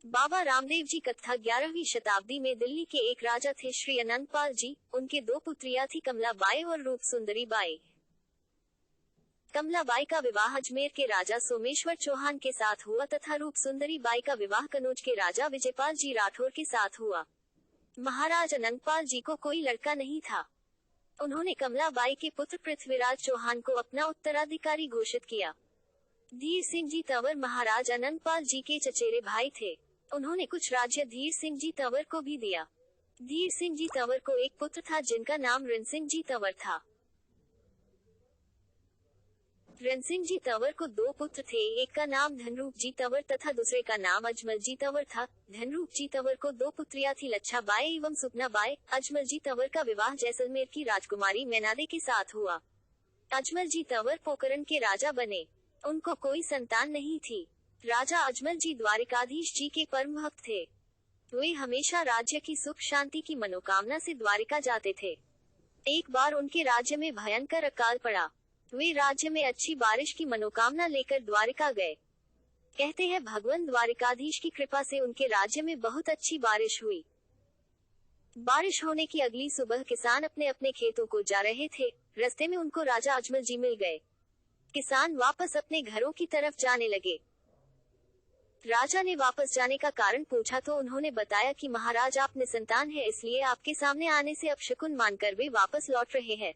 बाबा रामदेव जी कथा 11वीं शताब्दी में दिल्ली के एक राजा थे श्री अनंतपाल जी। उनके दो पुत्रियां थी कमलाबाई और रूप सुंदरी बाई। कमलाबाई का विवाह अजमेर के राजा सोमेश्वर चौहान के साथ हुआ तथा रूप सुंदरी बाई का विवाह कनौज के राजा विजयपाल जी राठौर के साथ हुआ। महाराज अनंतपाल जी को कोई लड़का नहीं था। उन्होंने कमलाबाई के पुत्र पृथ्वीराज चौहान को अपना उत्तराधिकारी घोषित किया। धीर सिंह जी तंवर महाराज अनंतपाल जी के चचेरे भाई थे। उन्होंने कुछ राज्य धीर सिंह जी तंवर को भी दिया। धीर सिंह जी तंवर को एक पुत्र था जिनका नाम रण सिंह जी तंवर था। रण सिंह जी तंवर को दो पुत्र थे, एक का नाम धनरूप जी तंवर तथा दूसरे का नाम अजमल जी तंवर था। धनरूप जी तंवर को दो पुत्रियां थी लच्छा बाई एवं सुपना बाई। अजमल जी तंवर का विवाह जैसलमेर की राजकुमारी मैनादे के साथ हुआ। अजमल जी तंवर पोकरण के राजा बने। उनको कोई संतान नहीं थी। राजा अजमल जी द्वारिकाधीश जी के परम भक्त थे। वे हमेशा राज्य की सुख शांति की मनोकामना से द्वारिका जाते थे। एक बार उनके राज्य में भयंकर अकाल पड़ा। वे राज्य में अच्छी बारिश की मनोकामना लेकर द्वारिका गए। कहते हैं भगवान द्वारिकाधीश की कृपा से उनके राज्य में बहुत अच्छी बारिश हुई। बारिश होने की अगली सुबह किसान अपने अपने खेतों को जा रहे थे। रास्ते में उनको राजा अजमल जी मिल गए। किसान वापस अपने घरों की तरफ जाने लगे। राजा ने वापस जाने का कारण पूछा तो उन्होंने बताया कि महाराज आप निसंतान हैं, इसलिए आपके सामने आने से अपशकुन मानकर वे वापस लौट रहे हैं।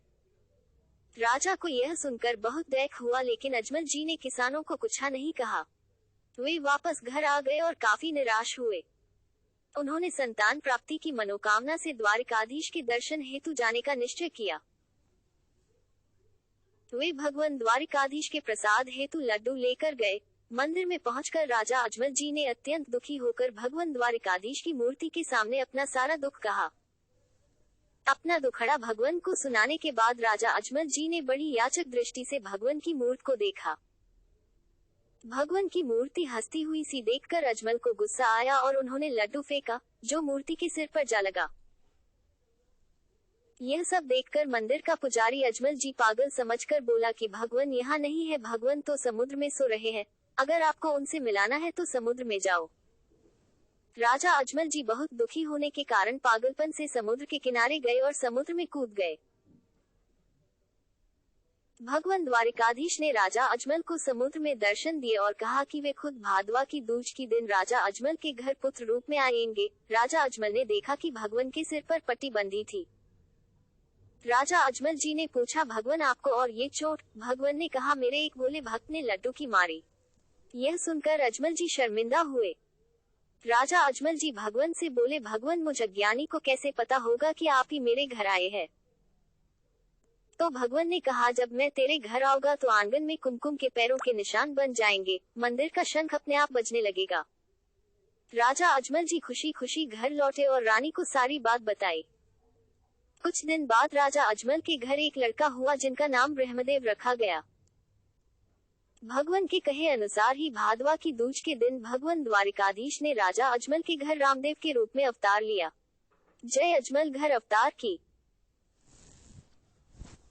राजा को यह सुनकर बहुत दुख हुआ, लेकिन अजमल जी ने किसानों को कुछ नहीं कहा। वे वापस घर आ गए और काफी निराश हुए। उन्होंने संतान प्राप्ति की मनोकामना से द्वारिकाधीश के दर्शन हेतु जाने का निश्चय किया। वे भगवान द्वारिकाधीश के प्रसाद हेतु लड्डू लेकर गए। मंदिर में पहुंचकर राजा अजमल जी ने अत्यंत दुखी होकर भगवान द्वारिकाधीश की मूर्ति के सामने अपना सारा दुख कहा। अपना दुखड़ा भगवान को सुनाने के बाद राजा अजमल जी ने बड़ी याचक दृष्टि से भगवान की मूर्ति को देखा। भगवान की मूर्ति हंसती हुई सी देखकर अजमल को गुस्सा आया और उन्होंने लड्डू फेंका, जो मूर्ति के सिर पर जा लगा। यह सब देखकर मंदिर का पुजारी अजमल जी पागल समझकर बोला कि भगवान यहाँ नहीं है, भगवान तो समुद्र में सो रहे हैं। अगर आपको उनसे मिलाना है तो समुद्र में जाओ। राजा अजमल जी बहुत दुखी होने के कारण पागलपन से समुद्र के किनारे गए और समुद्र में कूद गए। भगवान द्वारिकाधीश ने राजा अजमल को समुद्र में दर्शन दिए और कहा कि वे खुद भादवा की दूज की दिन राजा अजमल के घर पुत्र रूप में आएंगे। राजा अजमल ने देखा कि भगवान के सिर पर पट्टी बंधी थी। राजा अजमल जी ने पूछा, भगवान आपको और ये चोट? भगवान ने कहा, मेरे एक भोले भक्त ने लड्डू की मारी। यह सुनकर अजमल जी शर्मिंदा हुए। राजा अजमल जी भगवान से बोले, भगवान मुझ अज्ञानी को कैसे पता होगा कि आप ही मेरे घर आए हैं? तो भगवान ने कहा, जब मैं तेरे घर आऊंगा तो आंगन में कुमकुम के पैरों के निशान बन जाएंगे, मंदिर का शंख अपने आप बजने लगेगा। राजा अजमल जी खुशी खुशी घर लौटे और रानी को सारी बात बताई। कुछ दिन बाद राजा अजमल के घर एक लड़का हुआ जिनका नाम ब्रह्मदेव रखा गया। भगवान के कहे अनुसार ही भादवा की दूज के दिन भगवान द्वारिकाधीश ने राजा अजमल के घर रामदेव के रूप में अवतार लिया। जय अजमल घर अवतार की।